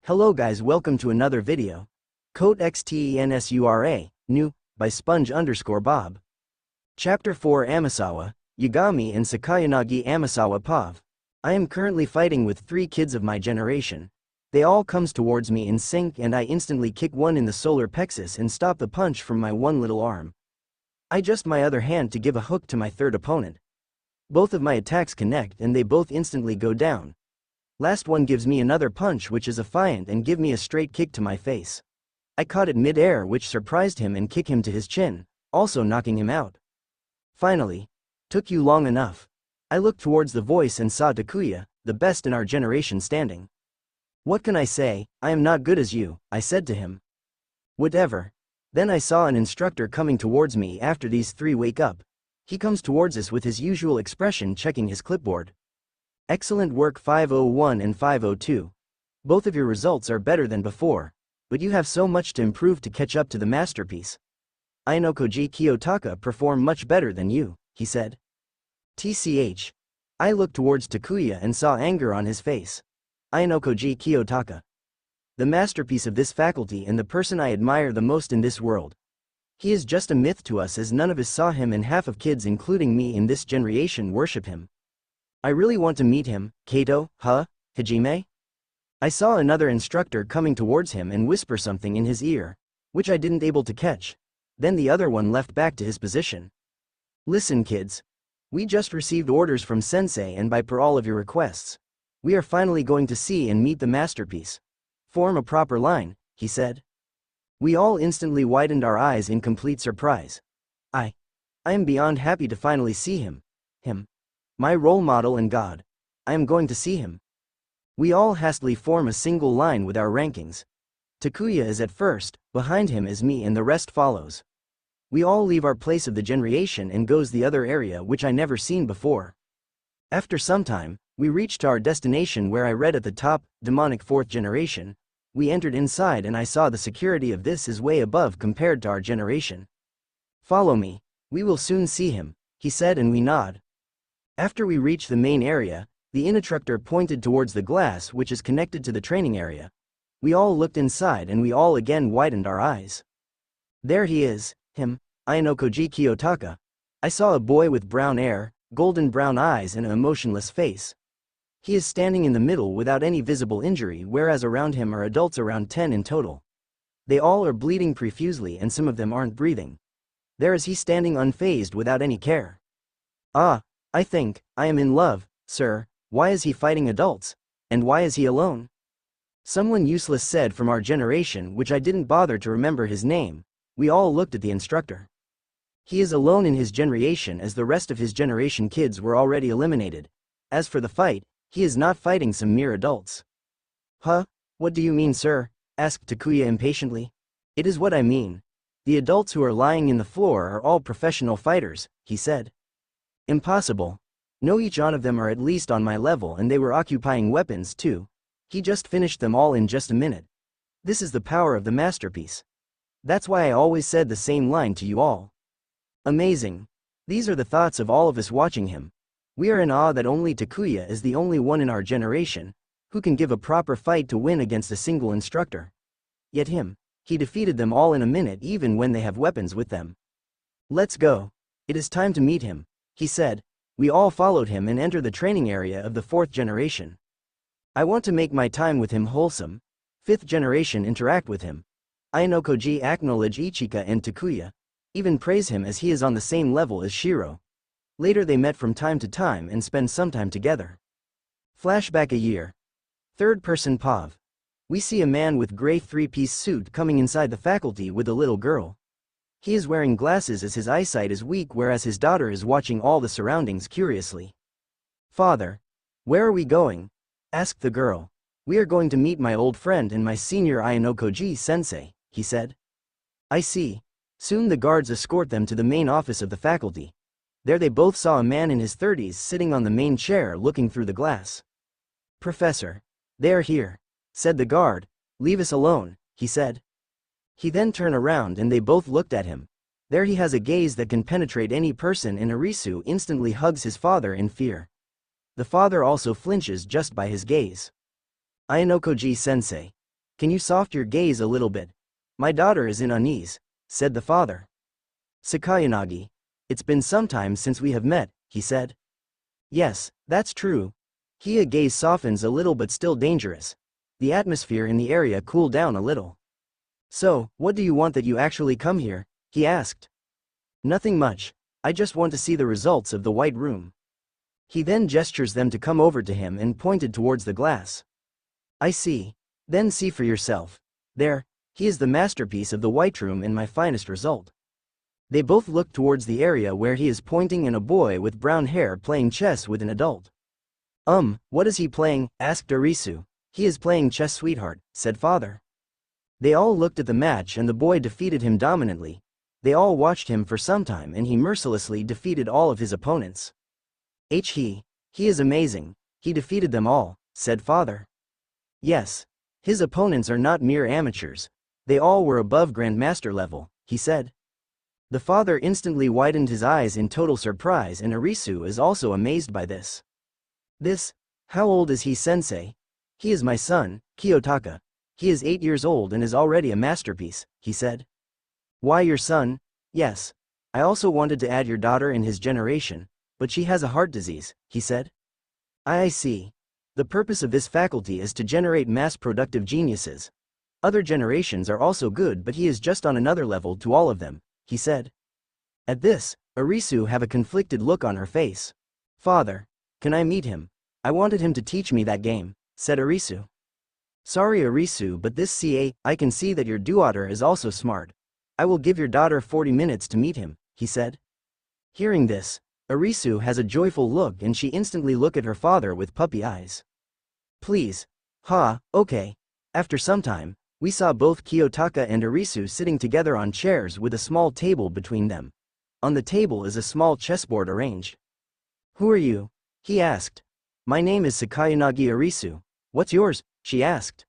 Hello guys, welcome to another video. COTE XTENSURA, new, by Sponge_Bob. Chapter 4 Amasawa, Yagami and Sakayanagi Amasawa Pav. I am currently fighting with 3 kids of my generation. They all comes towards me in sync and I instantly kick one in the solar plexus and stop the punch from my one little arm. I adjust my other hand to give a hook to my third opponent. Both of my attacks connect and they both instantly go down. Last one gives me another punch which is affiant and give me a straight kick to my face. I caught it mid-air which surprised him and kick him to his chin, also knocking him out. Finally. Took you long enough. I looked towards the voice and saw Takuya, the best in our generation standing. What can I say, I am not good as you, I said to him. Whatever. Then I saw an instructor coming towards me after these 3 wake up. He comes towards us with his usual expression checking his clipboard. Excellent work 501 and 502. Both of your results are better than before, but you have so much to improve to catch up to the masterpiece. Ayanokoji Kiyotaka performed much better than you, he said. TCH. I looked towards Takuya and saw anger on his face. Ayanokoji Kiyotaka. The masterpiece of this faculty and the person I admire the most in this world. He is just a myth to us as none of us saw him and half of kids including me in this generation worship him. I really want to meet him, Kato, Hajime? I saw another instructor coming towards him and whisper something in his ear, which I didn't able to catch. Then the other one left back to his position. Listen kids. We just received orders from sensei and by per all of your requests. We are finally going to see and meet the masterpiece. Form a proper line, he said. We all instantly widened our eyes in complete surprise. I am beyond happy to finally see him. My role model and God. I am going to see him. We all hastily form a single line with our rankings. Takuya is at first, behind him is me and the rest follows. We all leave our place of the generation and goes the other area which I never seen before. After some time, we reached our destination where I read at the top, demonic 4th generation. We entered inside and I saw the security of this is way above compared to our generation. Follow me, we will soon see him, he said and we nod. After we reached the main area, the instructor pointed towards the glass which is connected to the training area. We all looked inside and we all again widened our eyes. There he is, him, Ayanokoji Kiyotaka. I saw a boy with brown hair, golden brown eyes and an emotionless face. He is standing in the middle without any visible injury whereas around him are adults around 10 in total. They all are bleeding profusely and some of them aren't breathing. There is he standing unfazed without any care. I think, I am in love, sir. Why is he fighting adults? And why is he alone? Someone useless said from our generation which I didn't bother to remember his name. We all looked at the instructor. He is alone in his generation as the rest of his generation kids were already eliminated. As for the fight, he is not fighting some mere adults. What do you mean sir? Asked Takuya impatiently. It is what I mean. The adults who are lying in the floor are all professional fighters, he said. Impossible. No, each one of them are at least on my level and they were occupying weapons too. He just finished them all in just a minute. This is the power of the masterpiece. That's why I always said the same line to you all. Amazing. These are the thoughts of all of us watching him. We are in awe that only Takuya is the only one in our generation who can give a proper fight to win against a single instructor. Yet he defeated them all in a minute even when they have weapons with them. Let's go. It is time to meet him, he said. We all followed him and entered the training area of the 4th generation. I want to make my time with him wholesome. 5th generation interact with him. Ayanokoji acknowledge Ichika and Takuya. Even praise him as he is on the same level as Shiro. Later they met from time to time and spend some time together. Flashback a year. 3rd person Pav. We see a man with gray 3-piece suit coming inside the faculty with a little girl. He is wearing glasses as his eyesight is weak whereas his daughter is watching all the surroundings curiously. Father. Where are we going? Asked the girl. We are going to meet my old friend and my senior Ayanokoji sensei, he said. I see. Soon the guards escort them to the main office of the faculty. There they both saw a man in his 30s sitting on the main chair looking through the glass. Professor. They are here, said the guard. Leave us alone, he said. He then turned around and they both looked at him. There he has a gaze that can penetrate any person and Arisu instantly hugs his father in fear. The father also flinches just by his gaze. Ayanokoji sensei. Can you soft your gaze a little bit? My daughter is in unease, said the father. Sakayanagi. It's been some time since we have met, he said. Yes, that's true. Hia's gaze softens a little but still dangerous. The atmosphere in the area cooled down a little. So, what do you want that you actually come here? He asked. Nothing much. I just want to see the results of the white room. He then gestures them to come over to him and pointed towards the glass. I see. Then see for yourself. There, he is the masterpiece of the white room and my finest result. They both look towards the area where he is pointing and a boy with brown hair playing chess with an adult. What is he playing? Asked Arisu. He is playing chess, sweetheart, said father. They all looked at the match and the boy defeated him dominantly. They all watched him for some time and he mercilessly defeated all of his opponents. He is amazing. He defeated them all, said father. Yes. His opponents are not mere amateurs. They all were above Grandmaster level, he said. The father instantly widened his eyes in total surprise and Arisu is also amazed by this. How old is he, sensei? He is my son, Kiyotaka. He is 8 years old and is already a masterpiece, he said. Why your son? Yes. I also wanted to add your daughter in his generation, but she has a heart disease, he said. I see. The purpose of this faculty is to generate mass-productive geniuses. Other generations are also good but he is just on another level to all of them, he said. At this, Arisu have a conflicted look on her face. Father, can I meet him? I wanted him to teach me that game, said Arisu. Sorry Arisu, but I can see that your daughter is also smart. I will give your daughter 40 minutes to meet him, he said. Hearing this, Arisu has a joyful look and she instantly looked at her father with puppy eyes. Please. Okay. After some time, we saw both Kiyotaka and Arisu sitting together on chairs with a small table between them. On the table is a small chessboard arranged. Who are you? He asked. My name is Sakayanagi Arisu. What's yours? She asked.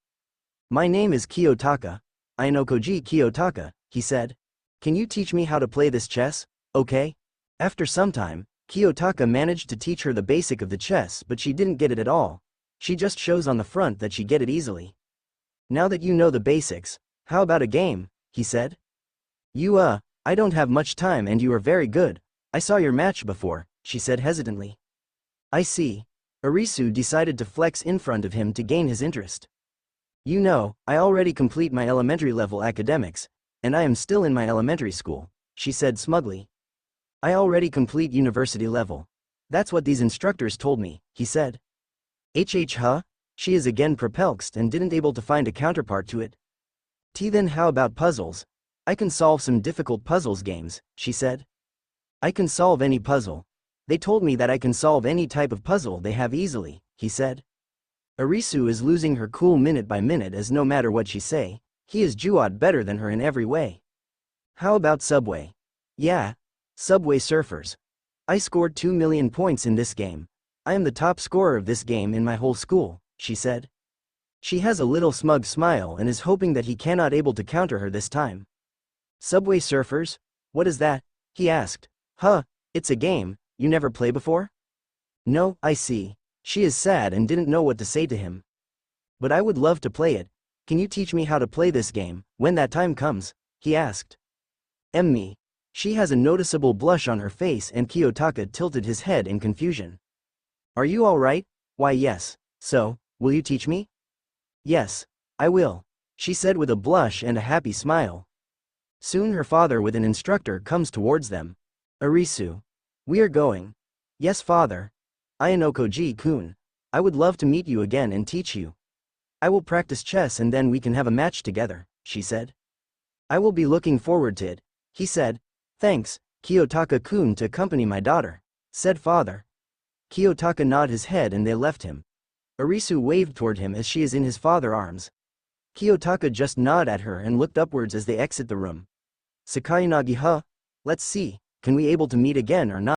My name is Kiyotaka. Ayanokoji Kiyotaka, he said. Can you teach me how to play this chess? Okay. After some time, Kiyotaka managed to teach her the basic of the chess but she didn't get it at all. She just shows on the front that she get it easily. Now that you know the basics, how about a game? He said. I don't have much time and you are very good. I saw your match before, she said hesitantly. I see. Arisu decided to flex in front of him to gain his interest. You know, I already complete my elementary level academics, and I am still in my elementary school, she said smugly. I already complete university level. That's what these instructors told me, he said. She is again perplexed and didn't able to find a counterpart to it. Then how about puzzles? I can solve some difficult puzzles games, she said. I can solve any puzzle. They told me that I can solve any type of puzzle they have easily, he said. Arisu is losing her cool minute by minute as no matter what she say, he is Juot better than her in every way. How about Subway? Yeah. Subway Surfers. I scored 2 million points in this game. I am the top scorer of this game in my whole school, she said. She has a little smug smile and is hoping that he cannot able to counter her this time. Subway Surfers? What is that? He asked. It's a game, you never play before? No, I see. She is sad and didn't know what to say to him. But I would love to play it. Can you teach me how to play this game, when that time comes? He asked. Me. She has a noticeable blush on her face and Kiyotaka tilted his head in confusion. Are you alright? Why yes. So, will you teach me? Yes, I will, she said with a blush and a happy smile. Soon her father with an instructor comes towards them. Arisu. We are going. Yes father. Ayanokoji-kun. I would love to meet you again and teach you. I will practice chess and then we can have a match together, she said. I will be looking forward to it, he said. Thanks, Kiyotaka-kun, to accompany my daughter, said father. Kiyotaka nodded his head and they left him. Arisu waved toward him as she is in his father's arms. Kiyotaka just nodded at her and looked upwards as they exit the room. Sakayanagi, let's see, can we able to meet again or not?